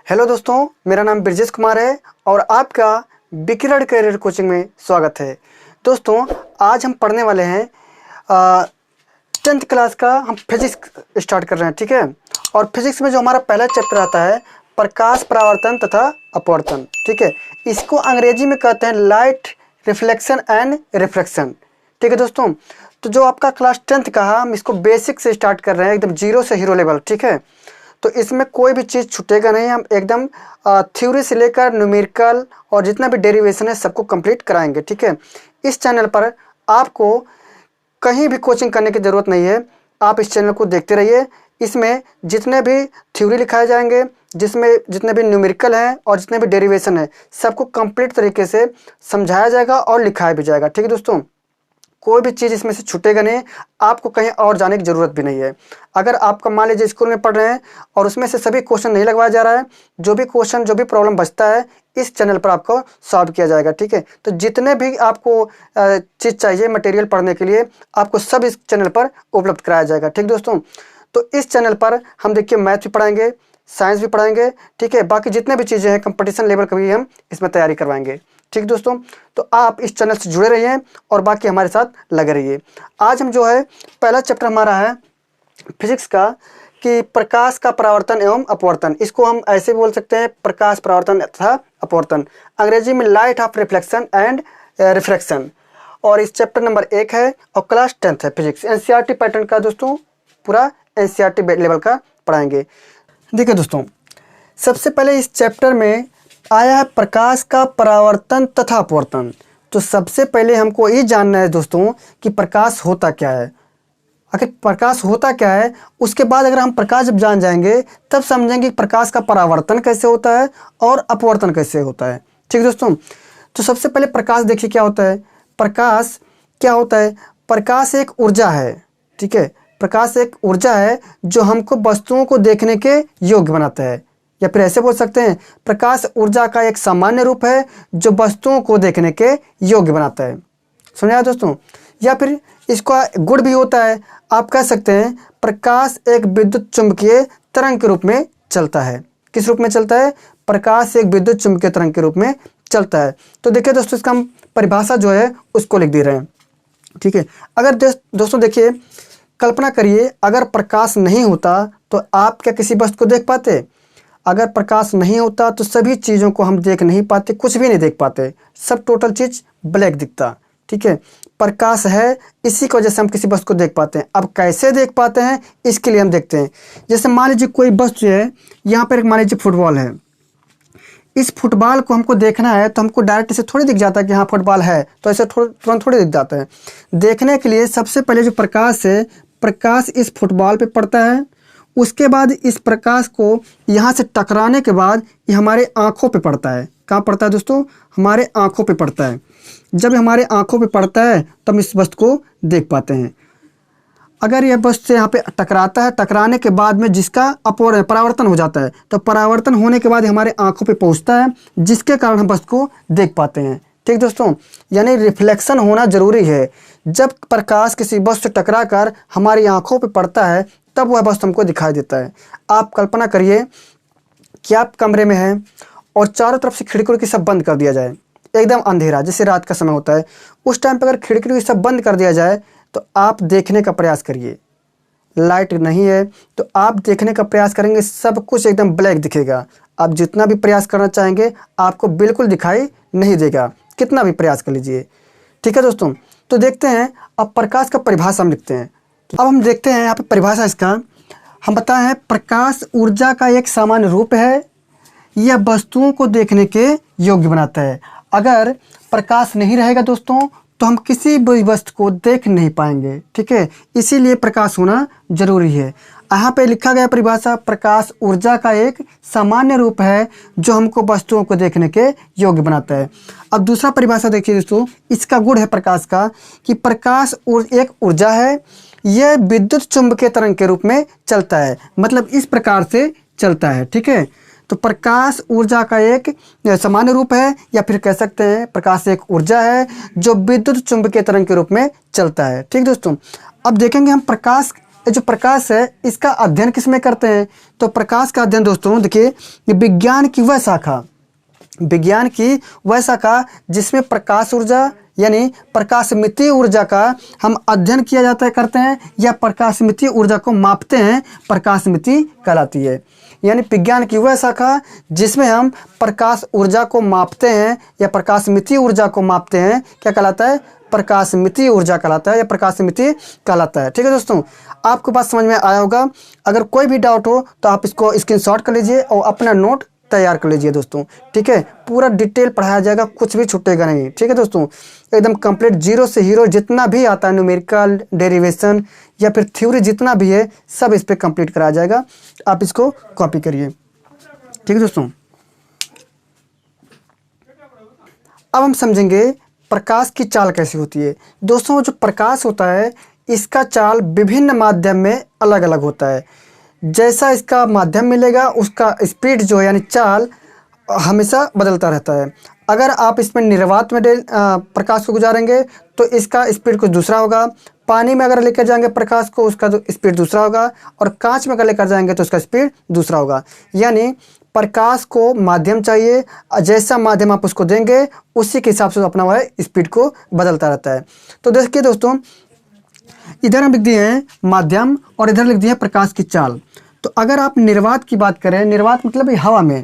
Hello दोस्तों, मेरा नाम ब्रजेश कुमार है और आपका बिकिरड करियर कोचिंग में स्वागत है। दोस्तों, आज हम पढ़ने वाले हैं 10th क्लास का हम फिजिक्स स्टार्ट कर रहे हैं, ठीक है। और फिजिक्स में जो हमारा पहला चैप्टर आता है प्रकाश परावर्तन तथा अपवर्तन, ठीक है। इसको अंग्रेजी में कहते हैं लाइट रिफ्लेक्शन एंड रिफ्रैक्शन, ठीक है दोस्तों। तो जो आपका क्लास 10th का है, हम इसको बेसिक से स्टार्ट कर रहे हैं, एकदम जीरो से हीरो लेवल, ठीक है। तो इसमें कोई भी चीज़ छूटेगा नहीं, हम एकदम थ्योरी से लेकर न्यूमेरिकल और जितना भी डेरिवेशन है सबको कंप्लीट कराएंगे, ठीक है। इस चैनल पर आपको कहीं भी कोचिंग करने की ज़रूरत नहीं है, आप इस चैनल को देखते रहिए। इसमें जितने भी थ्योरी लिखाए जाएंगे, जिसमें जितने भी न्यूमेरिकल हैं और जितने भी डेरिवेशन है, सबको कंप्लीट तरीके से समझाया जाएगा और लिखाया भी जाएगा, ठीक है दोस्तों। कोई भी चीज़ इसमें से छूटेगा नहीं, आपको कहीं और जाने की ज़रूरत भी नहीं है। अगर आपका मान लीजिए स्कूल में पढ़ रहे हैं और उसमें से सभी क्वेश्चन नहीं लगवाया जा रहा है, जो भी क्वेश्चन जो भी प्रॉब्लम बचता है इस चैनल पर आपको सॉल्व किया जाएगा, ठीक है। तो जितने भी आपको चीज़ चाहिए मटेरियल पढ़ने के लिए, आपको सब इस चैनल पर उपलब्ध कराया जाएगा, ठीक दोस्तों। तो इस चैनल पर हम देखिए मैथ भी पढ़ाएंगे, साइंस भी पढ़ाएंगे, ठीक है। बाकी जितने भी चीज़ें हैं कंपटीशन लेवल का भी हम इसमें तैयारी करवाएंगे, ठीक दोस्तों। तो आप इस चैनल से जुड़े रहिए और बाकी हमारे साथ लगे रहिए। आज हम जो है पहला चैप्टर हमारा है फिजिक्स का कि प्रकाश का परावर्तन एवं अपवर्तन। इसको हम ऐसे भी बोल सकते हैं प्रकाश परावर्तन तथा अपवर्तन, अंग्रेजी में light of reflection and refraction. और इस चैप्टर नंबर 1 है और क्लास 10th है फिजिक्स, एनसीईआरटी पैटर्न का दोस्तों, पूरा एनसीईआरटी लेवल का पढ़ाएंगे। देखिए दोस्तों, सबसे पहले इस चैप्टर में आया है प्रकाश का परावर्तन तथा अपवर्तन। तो सबसे पहले हमको ये जानना है दोस्तों कि प्रकाश होता क्या है। आखिर प्रकाश होता क्या है, उसके बाद अगर हम प्रकाश जब जान जाएंगे तब समझेंगे कि प्रकाश का परावर्तन कैसे होता है और अपवर्तन कैसे होता है, ठीक दोस्तों। तो सबसे पहले प्रकाश देखिए क्या होता है। प्रकाश क्या होता है? प्रकाश एक ऊर्जा है, ठीक है। प्रकाश एक ऊर्जा है जो हमको वस्तुओं को देखने के योग्य बनाता है, या फिर ऐसे बोल सकते हैं प्रकाश ऊर्जा का एक सामान्य रूप है जो वस्तुओं को देखने के योग्य बनाता है। समझा दोस्तों। या फिर इसका गुण भी होता है, आप कह सकते हैं प्रकाश एक विद्युत चुंबकीय तरंग के रूप में चलता है। किस रूप में चलता है? प्रकाश एक विद्युत चुंबकीय तरंग के रूप में चलता है। तो देखिए दोस्तों, इसका हम परिभाषा जो है उसको लिख दे रहे हैं, ठीक है। अगर दोस्तों देखिए, कल्पना करिए अगर प्रकाश नहीं होता तो आप क्या किसी वस्तु को देख पाते? अगर प्रकाश नहीं होता तो सभी चीज़ों को हम देख नहीं पाते, कुछ भी नहीं देख पाते, सब टोटल चीज़ ब्लैक दिखता, ठीक है। प्रकाश है, इसी की वजह से हम किसी वस्तु को देख पाते हैं। अब कैसे देख पाते हैं इसके लिए हम देखते हैं। जैसे मान लीजिए कोई वस्तु है, यहाँ पर एक मान लीजिए फुटबॉल है। इस फुटबॉल को हमको देखना है तो हमको डायरेक्ट से थोड़ी दिख जाता है कि हाँ फुटबॉल है, तो ऐसे तुरंत थोड़ी दिख जाता है। देखने के लिए सबसे पहले जो प्रकाश है, प्रकाश इस फुटबॉल पे पड़ता है, उसके बाद इस प्रकाश को यहाँ से टकराने के बाद ये हमारे आँखों पे पड़ता है। कहाँ पड़ता है दोस्तों? हमारे आँखों पे पड़ता है। जब हमारे आँखों पे पड़ता है तब हम इस वस्तु को देख पाते हैं। अगर यह वस्तु से यहाँ पे टकराता है, टकराने के बाद में जिसका परावर्तन हो जाता है, तो परावर्तन होने के बाद हमारे आँखों पे पहुँचता है, जिसके कारण हम वस्तु को देख पाते हैं, ठीक दोस्तों। यानी रिफ्लेक्शन होना ज़रूरी है। जब प्रकाश किसी वस्तु से टकरा कर हमारी आँखों पे पड़ता है तब वह वस्तु हमको दिखाई देता है। आप कल्पना करिए कि आप कमरे में हैं और चारों तरफ से खिड़की सब बंद कर दिया जाए, एकदम अंधेरा, जैसे रात का समय होता है। उस टाइम पर अगर खिड़की सब बंद कर दिया जाए तो आप देखने का प्रयास करिए। लाइट नहीं है तो आप देखने का प्रयास करेंगे, सब कुछ एकदम ब्लैक दिखेगा। आप जितना भी प्रयास करना चाहेंगे आपको बिल्कुल दिखाई नहीं देगा, कितना भी प्रयास कर लीजिए, ठीक है दोस्तों। तो देखते हैं अब प्रकाश का परिभाषा हम लिखते हैं। अब हम देखते हैं यहाँ पे परिभाषा इसका। हम बताए हैं प्रकाश ऊर्जा का एक सामान्य रूप है, यह वस्तुओं को देखने के योग्य बनाता है। अगर प्रकाश नहीं रहेगा दोस्तों तो हम किसी भी वस्तु को देख नहीं पाएंगे, ठीक है। इसीलिए प्रकाश होना जरूरी है। यहाँ पे लिखा गया परिभाषा, प्रकाश ऊर्जा का एक सामान्य रूप है जो हमको वस्तुओं को देखने के योग्य बनाता है। अब दूसरा परिभाषा देखिए दोस्तों, इसका गुण है प्रकाश का कि प्रकाश एक ऊर्जा है, यह विद्युत चुंबकीय तरंग के रूप में चलता है, मतलब इस प्रकार से चलता है, ठीक है। तो प्रकाश ऊर्जा का एक सामान्य रूप है, या फिर कह सकते हैं प्रकाश एक ऊर्जा है जो विद्युत चुंबकीय तरंग के रूप में चलता है, ठीक दोस्तों। अब देखेंगे हम प्रकाश ये जो प्रकाश है इसका अध्ययन किस में करते हैं? तो प्रकाश का अध्ययन दोस्तों देखिए, विज्ञान की वह शाखा जिसमें प्रकाश ऊर्जा यानी प्रकाशमितीय ऊर्जा का हम अध्ययन किया जाता है, करते हैं, या प्रकाशमितीय ऊर्जा को मापते हैं, प्रकाशमिति कहलाती है। यानी विज्ञान की वह शाखा जिसमें हम प्रकाश ऊर्जा को मापते हैं या प्रकाशमितीय ऊर्जा को मापते हैं, क्या कहलाता है? प्रकाशमितीय ऊर्जा कहलाता है या प्रकाशमिति कहलाता है। ठीक है दोस्तों, आपको बात समझ में आया होगा। अगर कोई भी डाउट हो तो आप इसको स्क्रीनशॉट कर लीजिए और अपना नोट तैयार कर लीजिए दोस्तों। ठीक है, पूरा डिटेल पढ़ाया जाएगा, कुछ भी छूटेगा नहीं। ठीक है दोस्तों, एकदम कंप्लीट जीरो से हीरो जितना भी आता है, न्यूमेरिकल, डेरिवेशन या फिर थ्योरी जितना भी है, सब इस पर कंप्लीट कराया जाएगा। आप इसको कॉपी करिए। ठीक है दोस्तों, अब हम समझेंगे प्रकाश की चाल कैसी होती है। दोस्तों, जो प्रकाश होता है इसका चाल विभिन्न माध्यम में अलग अलग होता है। जैसा इसका माध्यम मिलेगा उसका स्पीड जो है यानी चाल हमेशा बदलता रहता है। अगर आप इसमें निर्वात में प्रकाश को गुजारेंगे तो इसका स्पीड कुछ दूसरा होगा। पानी में अगर लेकर जाएंगे प्रकाश को, उसका स्पीड दूसरा होगा, और कांच में अगर लेकर जाएंगे तो उसका स्पीड दूसरा होगा। यानी प्रकाश को माध्यम चाहिए, जैसा माध्यम आप उसको देंगे उसी के हिसाब से अपना वह स्पीड को बदलता रहता है। तो देखिए दोस्तों, इधर हम लिख दिए हैं माध्यम और इधर लिख दिए हैं प्रकाश की चाल। तो अगर आप निर्वात की बात करें, निर्वात मतलब हवा में,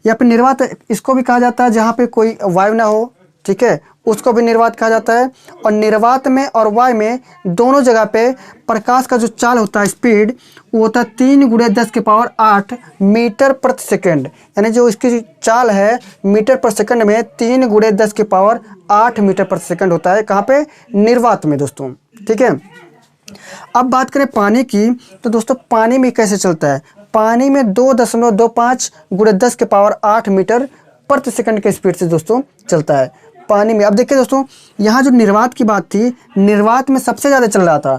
या फिर निर्वात इसको भी कहा जाता है जहाँ पे कोई वायु ना हो। ठीक है, उसको भी निर्वात कहा जाता है। और निर्वात में और वायु में दोनों जगह पे प्रकाश का जो चाल होता है स्पीड, वो होता है 3 × 10⁸ मीटर प्रति सेकंड। यानी जो इसकी चाल है मीटर पर सेकंड में 3 × 10⁸ मीटर प्रति सेकंड होता है। कहाँ पे? निर्वात में दोस्तों। ठीक है, अब बात करें पानी की, तो दोस्तों पानी में कैसे चलता है? पानी में 2.25 × 10⁸ मीटर प्रति सेकंड के स्पीड से दोस्तों चलता है पानी में। अब देखिए दोस्तों, यहाँ जो निर्वात की बात थी, निर्वात में सबसे ज़्यादा चल रहा था,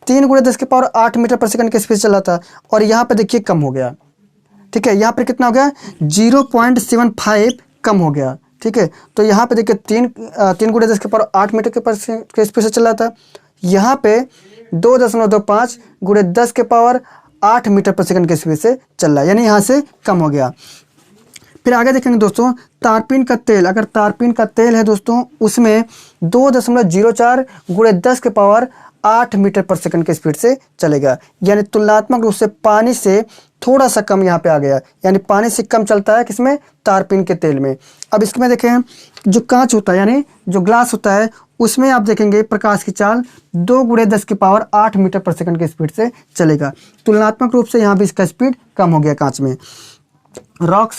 3 × 10⁸ मीटर प्रति सेकंड के स्पीड से चल रहा था, और यहाँ पे देखिए कम हो गया। ठीक है, यहाँ पे कितना हो गया? 0.75 कम हो गया। ठीक है, तो यहाँ पे देखिए 3 × 10⁸ मीटर के स्पीड से चल रहा था, यहाँ पे 2.25 × 10⁸ मीटर प्रति सेकंड के स्पीड से चल रहा है, यानी यहाँ से कम हो गया। फिर आगे देखेंगे दोस्तों, तारपीन का तेल, अगर तारपीन का तेल है दोस्तों उसमें 2.04 × 10⁸ मीटर प्रति सेकंड के स्पीड से चलेगा। यानी तुलनात्मक रूप से पानी से थोड़ा सा कम यहाँ पे आ गया, यानी पानी से कम चलता है किसमें? तारपीन के तेल में। अब इसमें देखें, जो कांच होता है यानी जो ग्लास होता है, उसमें आप देखेंगे प्रकाश की चाल 2 × 10⁸ मीटर प्रति सेकंड के स्पीड से चलेगा। तुलनात्मक रूप से यहाँ भी इसका स्पीड कम हो गया कांच में। रॉक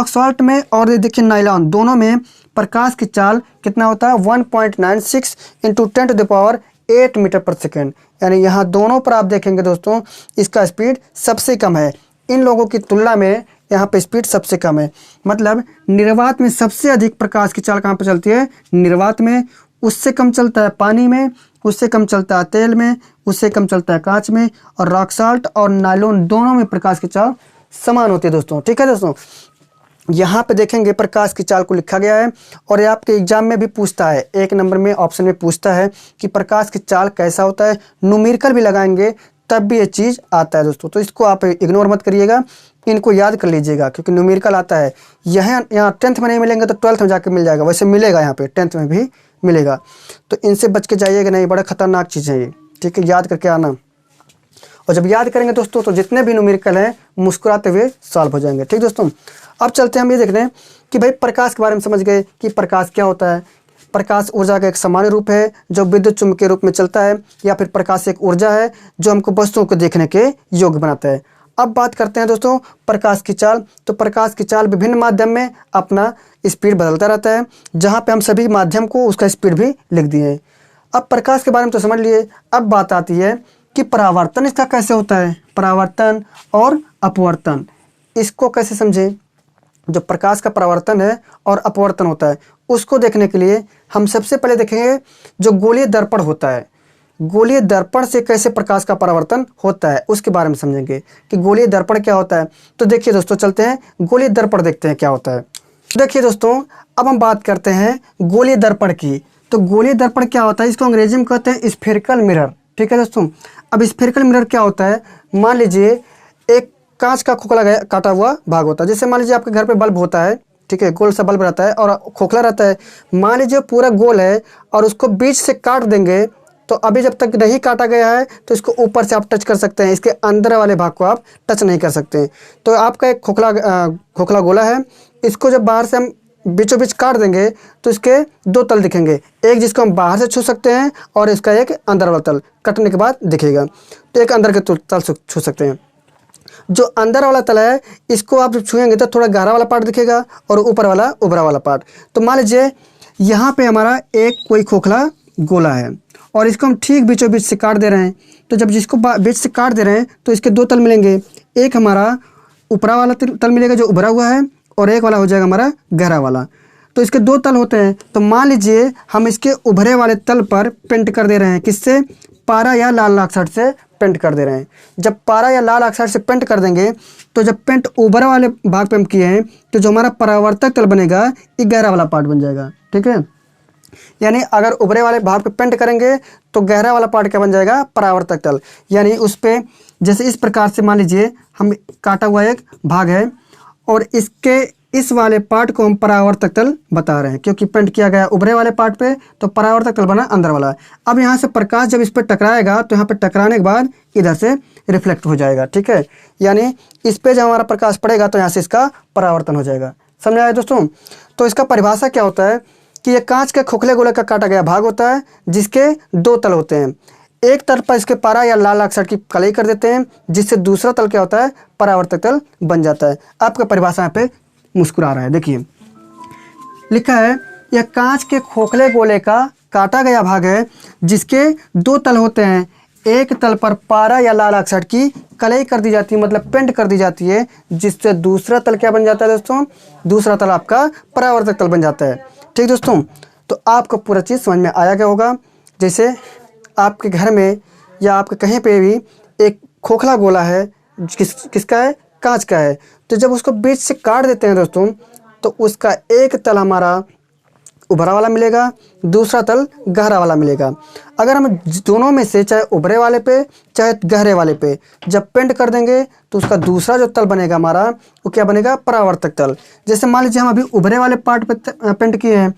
सॉल्ट में और देखिए नायलॉन, दोनों में प्रकाश की चाल कितना होता है? 1.96 × 10⁸ मीटर प्रति सेकंड। यानी यहाँ दोनों पर आप देखेंगे दोस्तों इसका स्पीड सबसे कम है। इन लोगों की तुलना में यहाँ पे स्पीड सबसे कम है। मतलब निर्वात में सबसे अधिक प्रकाश की चाल कहाँ पे चलती है? निर्वात में। उससे कम चलता है पानी में, उससे कम चलता है तेल में, उससे कम चलता है कांच में, और रॉक सॉल्ट और नायलॉन दोनों में प्रकाश की चाल समान होती है दोस्तों। ठीक है दोस्तों, यहाँ पे देखेंगे प्रकाश की चाल को लिखा गया है, और ये आपके एग्जाम में भी पूछता है, 1 नंबर में ऑप्शन में पूछता है कि प्रकाश की चाल कैसा होता है। न्यूमेरिकल भी लगाएंगे तब भी ये चीज़ आता है दोस्तों, तो इसको आप इग्नोर मत करिएगा, इनको याद कर लीजिएगा, क्योंकि न्यूमेरिकल आता है। यहाँ 10th में नहीं मिलेंगे तो 12th में जाके मिल जाएगा, वैसे मिलेगा यहाँ पे 10th में भी मिलेगा। तो इनसे बच के जाइएगा नहीं, बड़ा खतरनाक चीज़ है ये। ठीक है, याद करके आना, और जब याद करेंगे दोस्तों तो जितने भी न्यूमेरिकल हैं मुस्कुराते हुए सॉल्व हो जाएंगे। ठीक दोस्तों, अब चलते हैं हम ये देख रहे हैं कि भाई प्रकाश के बारे में समझ गए कि प्रकाश क्या होता है। प्रकाश ऊर्जा का एक सामान्य रूप है जो विद्युत चुम्बकीय रूप में चलता है, या फिर प्रकाश एक ऊर्जा है जो हमको वस्तुओं को देखने के योग्य बनाता है। अब बात करते हैं दोस्तों प्रकाश की चाल। तो प्रकाश की चाल विभिन्न माध्यम में अपना स्पीड बदलता रहता है, जहाँ पे हम सभी माध्यम को उसका स्पीड भी लिख दिए हैं। अब प्रकाश के बारे में तो समझ लिए, अब बात आती है कि परावर्तन इसका कैसे होता है। परावर्तन और अपवर्तन, इसको कैसे समझें? जो प्रकाश का परावर्तन है और अपवर्तन होता है, उसको देखने के लिए हम सबसे पहले देखेंगे जो गोलीय दर्पण होता है। गोलीय दर्पण से कैसे प्रकाश का परावर्तन होता है उसके बारे में समझेंगे कि गोलीय दर्पण क्या होता है। तो देखिए दोस्तों, चलते हैं गोलीय दर्पण देखते हैं क्या होता है। देखिए दोस्तों, अब हम बात करते हैं गोलीय दर्पण की। तो गोलीय दर्पण क्या होता है? इसको अंग्रेजी में कहते हैं स्फेरिकल मिरर। ठीक ठीक है दोस्तों। अब स्फेरिकल मिरर क्या होता है, मान लीजिए एक कांच का खोखला काटा हुआ भाग होता है। जैसे मान लीजिए आपके घर पे बल्ब होता है, ठीक है, गोल सा बल्ब रहता है और खोखला रहता है। मान लीजिए पूरा गोल है और उसको बीच से काट देंगे, तो अभी जब तक नहीं काटा गया है तो इसको ऊपर से आप टच कर सकते हैं, इसके अंदर वाले भाग को आप टच नहीं कर सकते। तो आपका एक खोखला गोला है, इसको जब बाहर से हम बीचों बीच काट देंगे तो इसके दो तल दिखेंगे, एक जिसको हम बाहर से छू सकते हैं और इसका एक अंदर वाला तल कटने के बाद दिखेगा। तो एक अंदर के तल छू सकते हैं। जो अंदर वाला तल है इसको आप जब छुएंगे तो थोड़ा गहरा वाला पार्ट दिखेगा और ऊपर वाला उभरा वाला पार्ट। तो मान लीजिए यहाँ पे हमारा एक कोई खोखला गोला है और इसको हम ठीक बीचों बीच से काट दे रहे हैं। तो जब जिसको बीच से काट दे रहे हैं तो इसके दो तल मिलेंगे, एक हमारा ऊपरा वाला तल मिलेगा जो उभरा हुआ है और एक वाला हो जाएगा हमारा गहरा वाला। तो इसके दो तल होते हैं। तो मान लीजिए हम इसके उभरे वाले तल पर पेंट कर दे रहे हैं, किससे, पारा या लाल ऑक्साइड से पेंट कर दे रहे हैं। जब पारा या लाल ऑक्साइड से पेंट कर देंगे तो जब पेंट उभरा वाले भाग पे हम किए हैं तो जो हमारा परावर्तक तल बनेगा ये गहरा वाला पार्ट बन जाएगा, ठीक है। यानी अगर उभरे वाले भाग पे पेंट करेंगे तो गहरा वाला पार्ट क्या बन जाएगा, परावर्तक तल। यानी उस पर जैसे इस प्रकार से मान लीजिए हम काटा हुआ एक भाग है और इसके इस वाले पार्ट को हम परावर्तक तल बता रहे हैं, क्योंकि पेंट किया गया उभरे वाले पार्ट पे तो परावर्तक तल बना अंदर वाला। अब यहाँ से प्रकाश जब इस पर टकराएगा तो यहाँ पे टकराने के बाद इधर से रिफ्लेक्ट हो जाएगा, ठीक है। यानी इस पे जब हमारा प्रकाश पड़ेगा तो यहाँ से इसका परावर्तन हो जाएगा। समझ आया दोस्तों। तो इसका परिभाषा क्या होता है कि ये कांच के खोखले गोले का काटा गया भाग होता है जिसके दो तल होते हैं। एक तल पर इसके पारा या लाल ऑक्साइड की कलई कर देते हैं जिससे दूसरा तल क्या होता है, परावर्तक तल बन जाता है। आपका परिभाषा यहाँ पे मुस्कुरा रहा है, देखिए लिखा है यह कांच के खोखले गोले का काटा गया भाग है जिसके दो तल होते हैं। एक तल पर पारा या लाल ऑक्साइड की कलई कर दी जाती है, मतलब पेंट कर दी जाती है, जिससे दूसरा तल क्या बन जाता है दोस्तों, दूसरा तल आपका परावर्तक तल बन जाता है। ठीक दोस्तों, तो आपको पूरा चीज़ समझ में आया गया होगा। जैसे आपके घर में या आपके कहीं पे भी एक खोखला गोला है, किसका है, कांच का है। तो जब उसको बीच से काट देते हैं दोस्तों तो उसका एक तल हमारा उभरा वाला मिलेगा, दूसरा तल गहरा वाला मिलेगा। अगर हम दोनों में से चाहे उभरे वाले पे चाहे गहरे वाले पे जब पेंट कर देंगे तो उसका दूसरा जो तल बनेगा हमारा वो क्या बनेगा, परावर्तक तल। जैसे मान लीजिए हम अभी उभरे वाले पार्ट पे पेंट किए हैं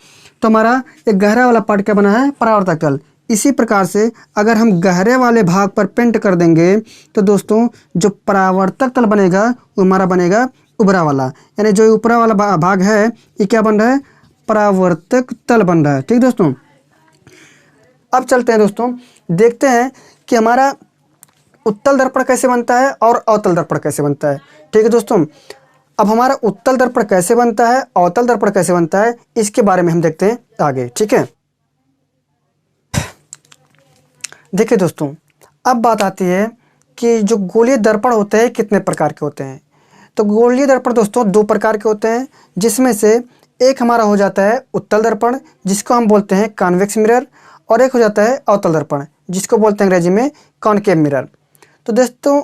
तो हमारा एक गहरा वाला पार्ट क्या बना है, परावर्तक तल। इसी प्रकार से अगर हम गहरे वाले भाग पर पेंट कर देंगे तो दोस्तों जो परावर्तक तल बनेगा वो हमारा बनेगा उभरा वाला। यानी जो ऊपरा वाला भाग है ये क्या बन रहा है, परावर्तक तल बन रहा है। ठीक दोस्तों, अब चलते हैं दोस्तों, देखते हैं कि हमारा उत्तल दर्पण कैसे बनता है और अवतल दर्पण कैसे बनता है। ठीक है दोस्तों, अब हमारा उत्तल दर्पण कैसे बनता है, अवतल दर्पण कैसे बनता है, इसके बारे में हम देखते हैं आगे। ठीक है, देखिए दोस्तों, अब बात आती है कि जो गोलीय दर्पण होते हैं कितने प्रकार के होते हैं। तो गोलीय दर्पण दोस्तों दो प्रकार के होते हैं, जिसमें से एक हमारा हो जाता है उत्तल दर्पण जिसको हम बोलते हैं कॉन्वेक्स मिरर, और एक हो जाता है अवतल दर्पण जिसको बोलते हैं अंग्रेजी में कॉनकेव मिरर। तो दोस्तों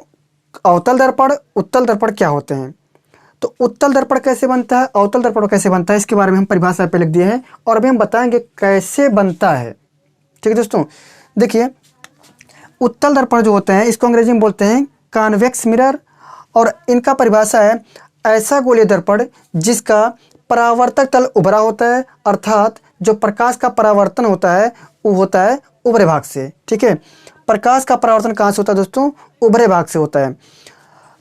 अवतल दर्पण उत्तल दर्पण क्या होते हैं, तो उत्तल दर्पण कैसे बनता है, अवतल दर्पण कैसे बनता है, इसके बारे में हम परिभाषा पे लिख दिए हैं और अभी हम बताएंगे कैसे बनता है। ठीक है दोस्तों, देखिए उत्तल दर्पण जो होते हैं इसको अंग्रेजी में बोलते हैं कॉन्वेक्स मिरर, और इनका परिभाषा है ऐसा गोलीय दर्पण जिसका परावर्तक तल उभरा होता है, अर्थात जो प्रकाश का परावर्तन होता है वो होता है उभरे भाग से। ठीक है, प्रकाश का परावर्तन कहाँ से होता है दोस्तों, उभरे भाग से होता है।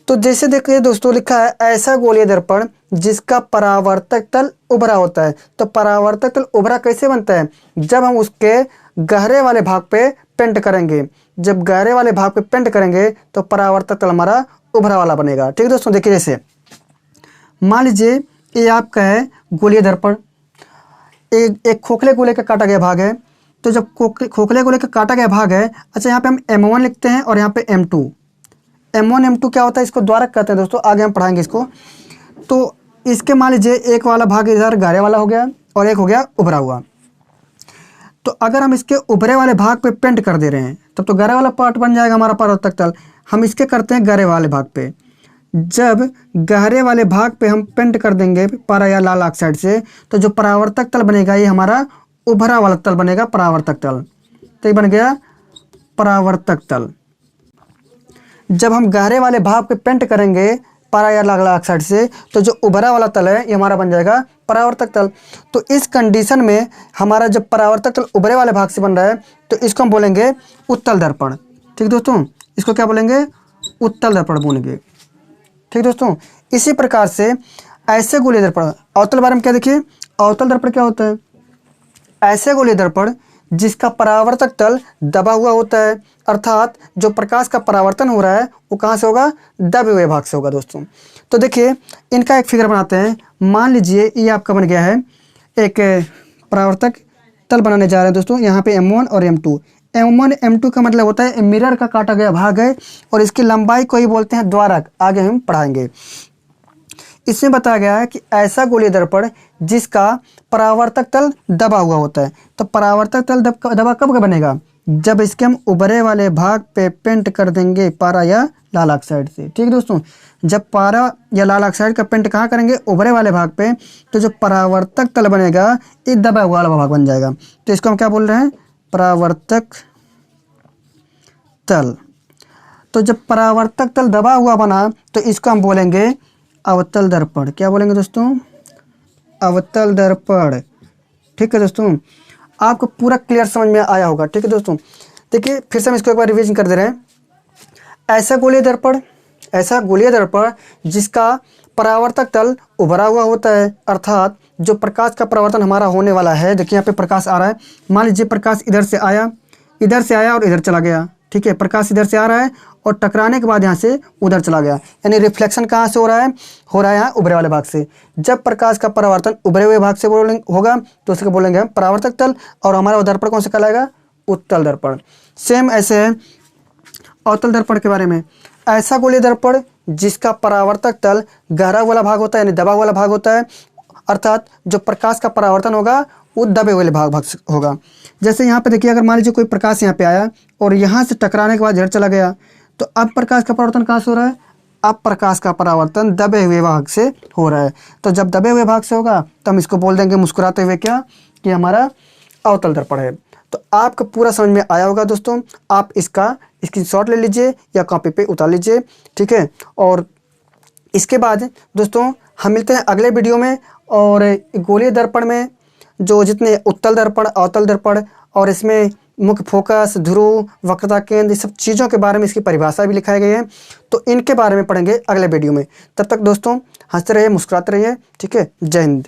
तो जैसे देखिए दोस्तों लिखा है ऐसा गोलीय दर्पण जिसका परावर्तक तल उभरा होता है। तो परावर्तक तल उभरा कैसे बनता है, जब हम उसके गहरे वाले भाग पे पेंट करेंगे। जब गहरे वाले भाग पे पेंट करेंगे तो परावर्तक तल हमारा उभरा वाला बनेगा। ठीक है दोस्तों, देखिए जैसे मान लीजिए ये आपका है गोलीय दर्पण, एक खोखले गोले का काटा गया भाग है। तो जब खोखले गोले का काटा गया भाग है, अच्छा यहाँ पे हम M1 लिखते हैं और यहाँ पे M2। M1 M2 क्या होता है, इसको द्वारक कहते हैं दोस्तों, आगे हम पढ़ाएंगे इसको। तो इसके मान लीजिए एक वाला भाग इधर गहरे वाला हो गया और एक हो गया उभरा हुआ। तो अगर हम इसके उभरे वाले भाग पे पेंट कर दे रहे हैं तब तो गहरे वाला पार्ट बन जाएगा हमारा परावर्तक तल। हम इसके करते हैं गहरे वाले भाग पे। जब गहरे वाले भाग पे हम पेंट कर देंगे पारा या लाल ऑक्साइड से तो जो परावर्तक तल बनेगा ये हमारा उभरा वाला तल बनेगा, परावर्तक तल। तो ये बन गया परावर्तक तल। जब हम गहरे वाले भाग पे पेंट करेंगे पारा या लाल ऑक्साइड से, तो जो उभरा वाला तल है ये हमारा बन जाएगा परावर्तक तल। तो इस कंडीशन में हमारा जब परावर्तक तल उभरे वाले भाग से बन रहा है तो इसको हम बोलेंगे उत्तल दर्पण। ठीक दोस्तों, इसको क्या बोलेंगे? उत्तल दर्पण बोलेंगे। ठीक दोस्तों, इसी प्रकार से ऐसे गोलीय दर्पण, अवतल बारे में क्या देखिए, अवतल दर्पण क्या होता है? ऐसे गोलीय दर्पण जिसका परावर्तक तल दबा हुआ होता है, अर्थात जो प्रकाश का परावर्तन हो रहा है वो कहाँ से होगा? दबे हुए भाग से होगा दोस्तों। तो देखिए इनका एक फिगर बनाते हैं। मान लीजिए ये आपका बन गया है एक परावर्तक तल बनाने जा रहे हैं दोस्तों। यहाँ पे M1 और M2, M1 M2 का मतलब होता है मिरर का काटा गया भाग है और इसकी लंबाई को ही बोलते हैं द्वारक। आगे हम पढ़ाएंगे। इसमें बताया गया है कि ऐसा गोलीय दर्पण जिसका परावर्तक तल दबा हुआ होता है। तो परावर्तक तल दबा कब बनेगा? जब इसके हम उभरे वाले भाग पे पेंट कर देंगे पारा या लाल ऑक्साइड से। ठीक दोस्तों, जब पारा या लाल ऑक्साइड का पेंट कहाँ करेंगे? उभरे वाले भाग पे, तो जो परावर्तक तल बनेगा ये दबा हुआ वाला भाग बन जाएगा। तो इसको हम क्या बोल रहे हैं? परावर्तक तल। तो जब परावर्तक तल दबा हुआ बना तो इसको हम बोलेंगे अवतल दर्पण। क्या बोलेंगे दोस्तों? अवतल दर्पण। ठीक है दोस्तों, आपको पूरा क्लियर समझ में आया होगा। ठीक है दोस्तों, देखिए फिर से हम इसको एक बार रिवीजन कर दे रहे हैं। ऐसा गोलीय दर्पण जिसका परावर्तक तल उभरा हुआ होता है, अर्थात जो प्रकाश का परावर्तन हमारा होने वाला है। देखिए यहाँ पे प्रकाश आ रहा है। मान लीजिए प्रकाश इधर से आया और इधर चला गया। ठीक है, प्रकाश इधर से आ रहा है और टकराने के बाद यहाँ से उधर चला गया, यानी रिफ्लेक्शन कहाँ से हो रहा है? यहाँ उभरे वाले भाग से। जब प्रकाश का परावर्तन उभरे हुए भाग से होगा तो उसको बोलेंगे हम परावर्तक तल, और हमारा दर्पण कौन सा कहलाएगा? उत्तल दर्पण। सेम ऐसे है अवतल दर्पण के बारे में। ऐसा गोलीय दर्पण जिसका परावर्तक तल गहरा वाला भाग होता है, यानी दबा वाला भाग होता है, अर्थात जो प्रकाश का परावर्तन होगा वो दबे हुए भाग से होगा। जैसे यहाँ पे देखिए, अगर मान लीजिए कोई प्रकाश यहाँ पे आया और यहाँ से टकराने के बाद इधर चला गया, तो अब प्रकाश का परावर्तन कहाँ से हो रहा है? अब प्रकाश का परावर्तन दबे हुए भाग से हो रहा है। तो जब दबे हुए भाग से होगा तो हम इसको बोल देंगे मुस्कुराते हुए क्या, कि हमारा अवतल दर्पण है। तो आपको पूरा समझ में आया होगा दोस्तों। आप इसका स्क्रीनशॉट ले लीजिए या कॉपी पे उतार लीजिए। ठीक है, और इसके बाद दोस्तों हम मिलते हैं अगले वीडियो में। और गोलीय दर्पण में जो जितने उत्तल दर्पण, अवतल दर्पण और इसमें मुख्य फोकस, ध्रुव, वक्रता केंद्र, सब चीज़ों के बारे में इसकी परिभाषा भी लिखाई गई है। तो इनके बारे में पढ़ेंगे अगले वीडियो में। तब तक दोस्तों हंसते रहिए, मुस्कुराते रहिए। ठीक है, जय हिंद।